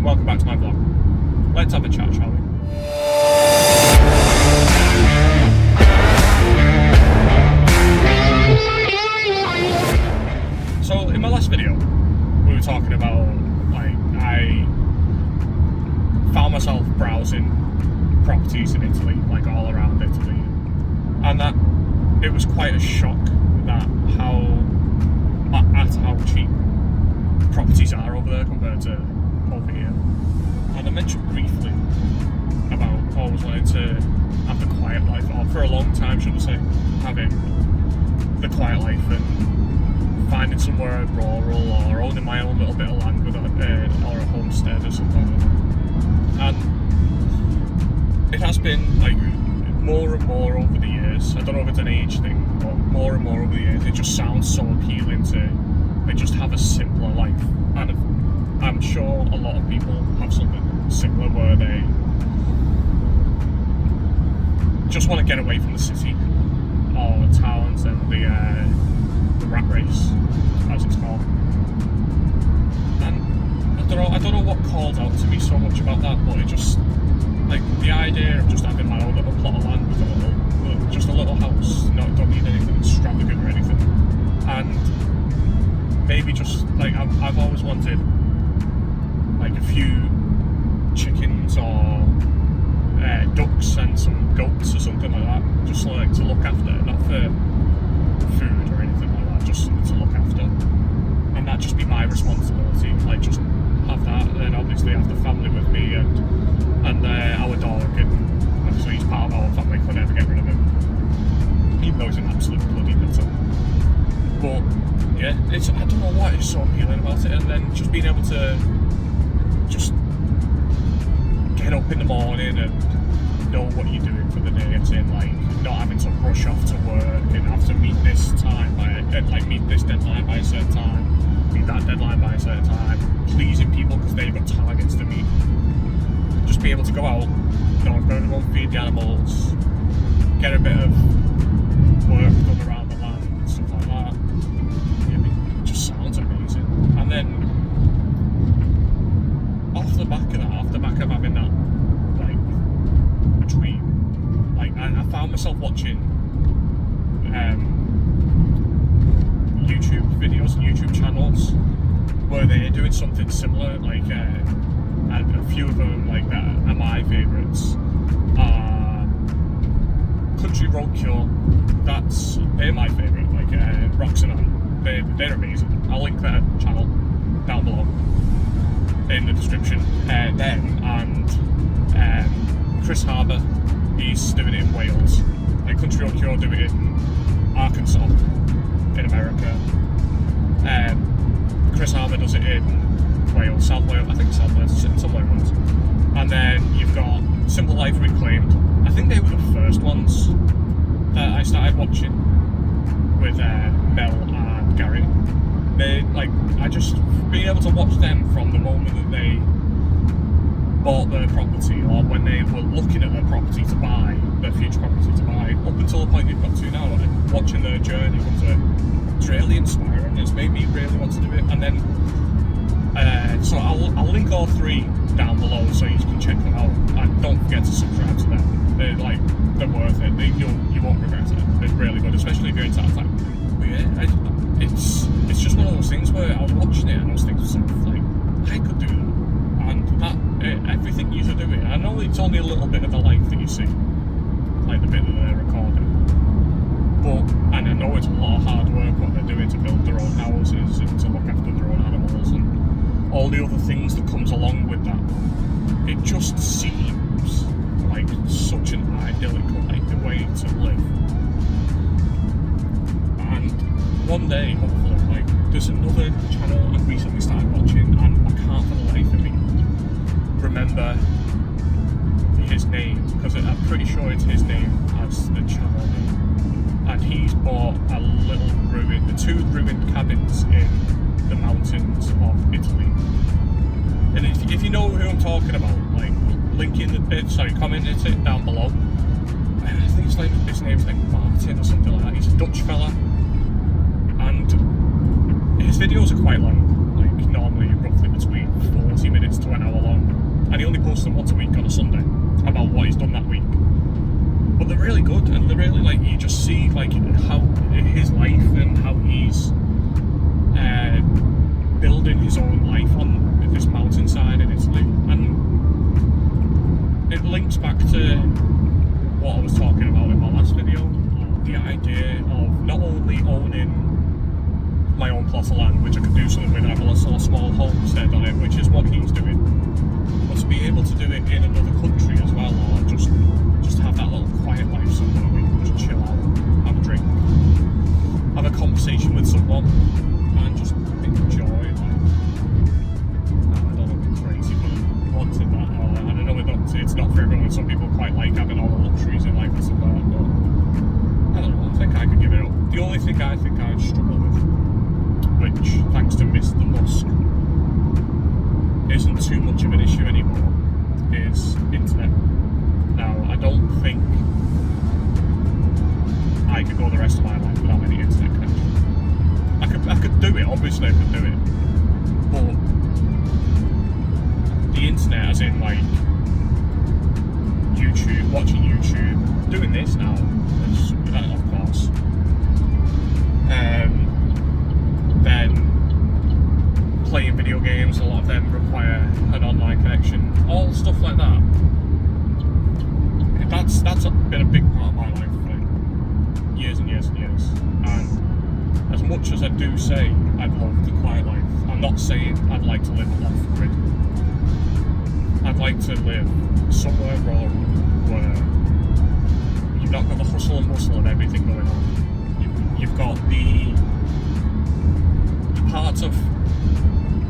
and welcome back to my vlog. Let's have a chat, shall we? So in my last video, we were talking about, like, I found myself browsing properties in Italy, like all around Italy, and that it was quite a shock that how cheap properties are over there compared to over here. And I mentioned briefly about always wanting to have the quiet life, or for a long time, should I say, having the quiet life and finding somewhere rural or owning my own little bit of land with or a homestead or something like that. And it has been like more and more over the years. I don't know if it's an age thing, but more and more over the years, it just sounds so appealing to just have a simpler life. And I'm sure a lot of people have something similar where they just want to get away from the city or the towns and the rat race, as it's called. And I don't know what called out to me so much about that, but it just, like, the idea of just having my own little plot of land with just a little house, don't need anything extravagant or anything, and maybe just, like, I've always wanted, like, a few chickens or ducks and some goats or something like that, just like to look after, not for food or anything like that, just something to look after, and that just be my responsibility, like, just have that, and then obviously have the family with me and our dog, and obviously he's part of our family, could never get rid of him, even though he's an absolute bloody nutter. But yeah, I don't know what is so appealing about it, and then just being able to just get up in the morning and know what you're doing for the day, as in, like, not having to rush off to work and have to meet this time meet this deadline by a certain time, meet that deadline by a certain time, pleasing people because they've got targets to meet. Just be able to go out, go and feed the animals, get a bit of work done around the land and stuff like that. It just sounds amazing. And then off the back of having that, like, a dream, like, I found myself watching YouTube videos and YouTube channels where they're doing something similar, like, and a few of them, like, that are my favourites. Country Roadkill, they're my favourite, like, Rox and I, they're amazing. I'll link their channel down below in the description. Them and Kris Harbour, he's doing it in Wales. Like, Country Roadkill do it in Arkansas, in America. Kris Harbour does it in Wales, South Wales, I think South Wales, somewhere in Wales. And then you've got Simple Life Reclaimed. I think they were the first ones that I started watching with Mel and Gary. They, like, I just being able to watch them from the moment that they bought their property, or when they were looking at their property to buy, their future property to buy, up until the point they've got to now, and watching their journey it's really inspiring. It's made me really want to do it. And then so I'll link all three down below so you can check them out, and don't forget to subscribe to them. They're worth it. You won't regret it. They're really good, especially if you're into that type of thing. But yeah, it's just one of those things where I was watching it and I was thinking to myself, like, I could do that, and that everything you should do it. I know it's only a little bit of the life that you see, like the bit that they're recording, and I know it's a lot of hard work what they're doing to build their own houses and to look after their own animals and all the other things that comes along with that. It just seems like such an idyllic, like, way to live. And one day, hopefully, like, there's another channel I've recently started watching, and I can't for the life of me remember his name, because I'm pretty sure it's his name as the channel name. And he's bought two ruined cabins in the mountains of Italy. And if you know who I'm talking about, like, comment it down below. I think his name's like Martijn or something like that. He's a Dutch fella, and his videos are quite long, like normally roughly between 40 30 minutes to an hour long, and he only posts them once a week on a Sunday about what he's done that week. But they're really good, and they're really like, you just see like how his life and how he's building his own life on this mountainside in Italy, and it links back to what I was talking about in my last video, the idea of not only owning my own plot of land, which I could do something with, and have a small homestead on it, which is what he's doing, but to be able to do it in another country as well, or just have that little quiet life somewhere where you can just chill out, have a drink, have a conversation with someone, and just enjoy life. I don't know if it's crazy, but I wanted that, and I know it's not for everyone. Some people quite like having all the luxuries in life and stuff like that, but I don't know, I think I could give it up. The only thing I think I'd struggle with, which, thanks to Mr. Musk, isn't too much of an issue anymore, is internet. Now, I don't think I could go the rest of my life without any internet connection. I could do it, obviously I could do it, but the internet, as in like YouTube, watching YouTube, doing this now, of course, then playing video games, a lot of them require an online connection, all stuff like that. That's been a big part of my life for years and years and years. And as much as I do say I'd love the quiet life, I'm not saying I'd like to live off grid. I'd like to live somewhere rural where you've not got the hustle and bustle of everything going on. You've got the parts of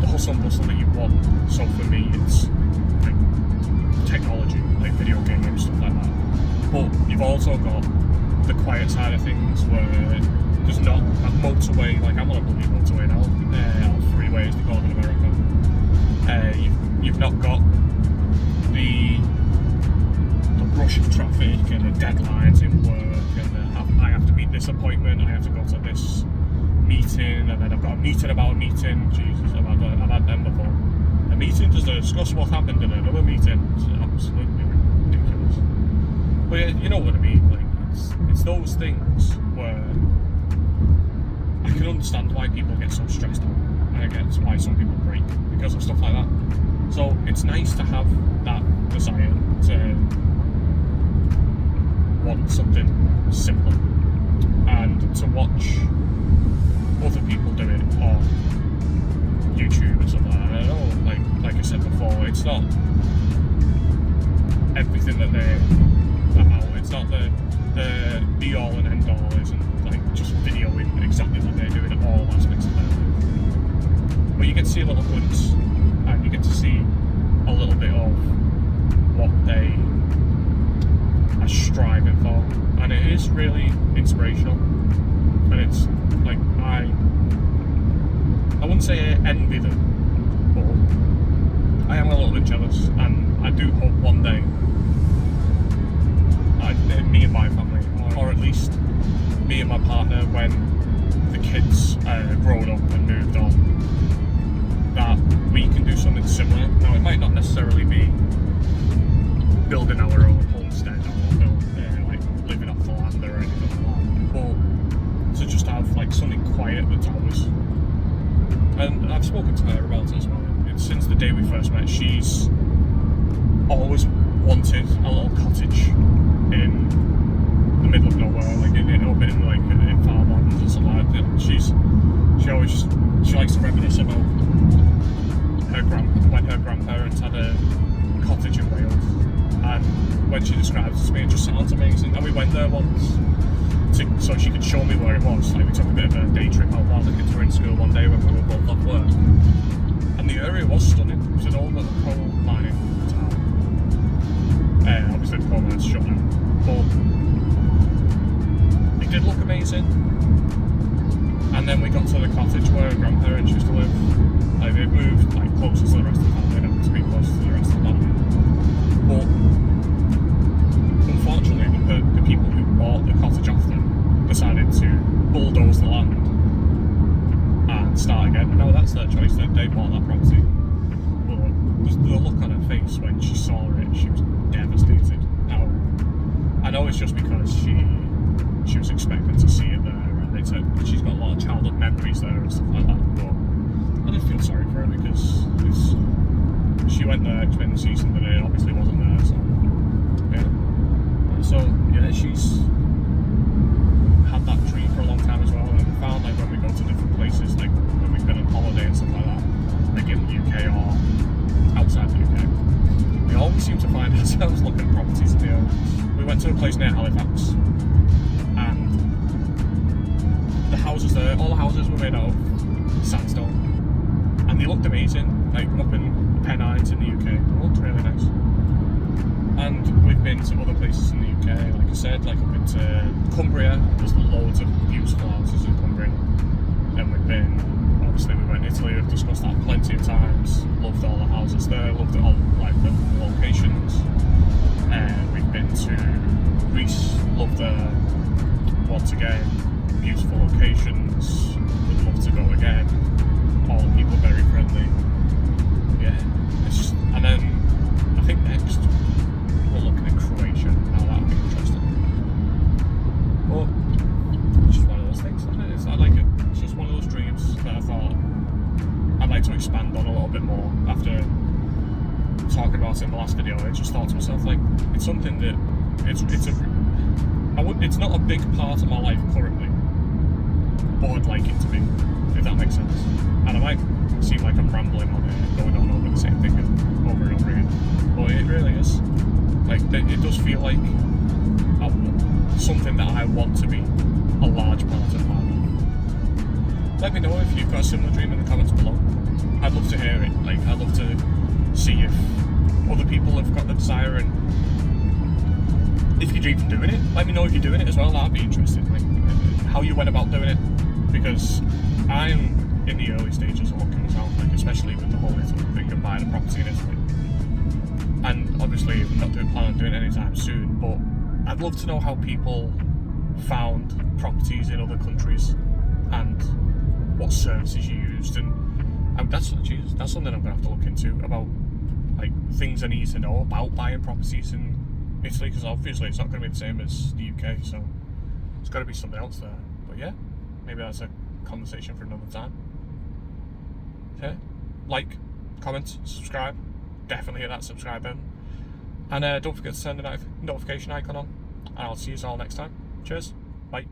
the hustle and bustle that you want. So for me, it's like technology, like video games, stuff like that. But you've also got the quiet side of things where there's not a motorway, like I'm on a bloody motorway now, or freeways they call them in America. You've not got the rush of traffic and the deadlines in work, and I have to meet this appointment, I have to go to this meeting, and then I've got a meeting about a meeting. Jesus, I've had them before. A meeting just to discuss what happened in another meeting. It's absolutely ridiculous. But yeah, you know what I mean, like it's those things where I can understand why people get so stressed out, and I get why some people break because of stuff like that. So it's nice to have that desire to want something simple and to watch other people do it on YouTube and stuff like that. I know, like I said before, it's not everything that they're about. It's not the be all and end all. Isn't like just videoing exactly what they're doing at all aspects of their life. But you get to see a little glimpse, and you get to see a little bit of what they are striving for, and it is really inspirational. And it's like I wouldn't say I envy them, but I am a little bit jealous, and I do hope one day me and my family, or at least me and my partner, when the kids grown up and moved on, that we can do something similar. Now, it might not necessarily be building our own homestead or like living off the land or anything like that, but to just have like something quiet that's ours. And I've spoken to her about it as well. It's since the day we first met, she's always wanted a little cottage in the middle of nowhere, like in farmlands and stuff like that. She likes to reminisce about when her grandparents had a cottage in Wales, and when she describes it to me, it just sounds amazing. And we went there once so she could show me where it was. Like, we took a bit of a day trip out while the kids were in school one day when we were both off work, and the area was stunning. It was an old little coal mining town. Obviously the coal mine's shut now, but it did look amazing. And then we got to the cottage where her grandparents used to live. Like, they've moved like closer to the rest of the family now, to be closer to the rest of the family. But unfortunately, the people who bought the cottage off them decided to bulldoze the land and start again. No, that's their choice. They bought that property. But was the look on her face when she saw it. She was devastated. Now, I know it's just because she was expecting to see it there, and she's got a lot of childhood memories there and stuff like that. But I did feel sorry for her because she went there expecting to see something and it obviously wasn't there. So yeah, she's had that dream for a long time as well. And we found like when we go to different places, like when we've been on holiday and stuff like that, like in the UK or outside the UK, we always seem to find ourselves looking at properties in the area. We went to a place near Halifax, and the houses there, all the houses were made out of sandstone, and they looked amazing. Like up in the Pennines in the UK, they looked really nice. And we've been to other places in the UK, like I said, like up into Cumbria. There's loads of beautiful houses in Cumbria. And obviously we went to Italy, we've discussed that plenty of times. Loved all the houses there, loved all like the locations. We've been to Greece, loved there. Once again, beautiful locations, would love to go again. All the people very friendly. Yeah, it's just, and then I think next we're looking at Croatia. Now that'll be interesting. But it's just one of those things, isn't it? I like it. It's just one of those dreams that I thought I'd like to expand on a little bit more after talking about it in the last video. I just thought to myself, like, it's something that it's not a big part of my life currently, but I'd like it to be, if that makes sense. And I might seem like I'm rambling on it and going on over the same thing over and over again, but it really is. Like, it does feel like something that I want to be a large part of my life. Let me know if you've got a similar dream in the comments below. I'd love to hear it. Like, I'd love to see if other people have got the desire, and if you dream of doing it, let me know if you're doing it as well. That'd be interesting, like how you went about doing it, because I'm in the early stages of looking myself, like especially with the whole Italy thing of buying a property in Italy. And obviously I'm not plan on doing it anytime soon, but I'd love to know how people found properties in other countries and what services you used, and that's something I'm gonna have to look into, about like things I need to know about buying properties in Italy, because obviously it's not going to be the same as the UK, so it's got to be something else there. But yeah, maybe that's a conversation for another time. Okay, like, comment, subscribe, definitely hit that subscribe button, and don't forget to turn the notification icon on, and I'll see you all next time. Cheers, bye.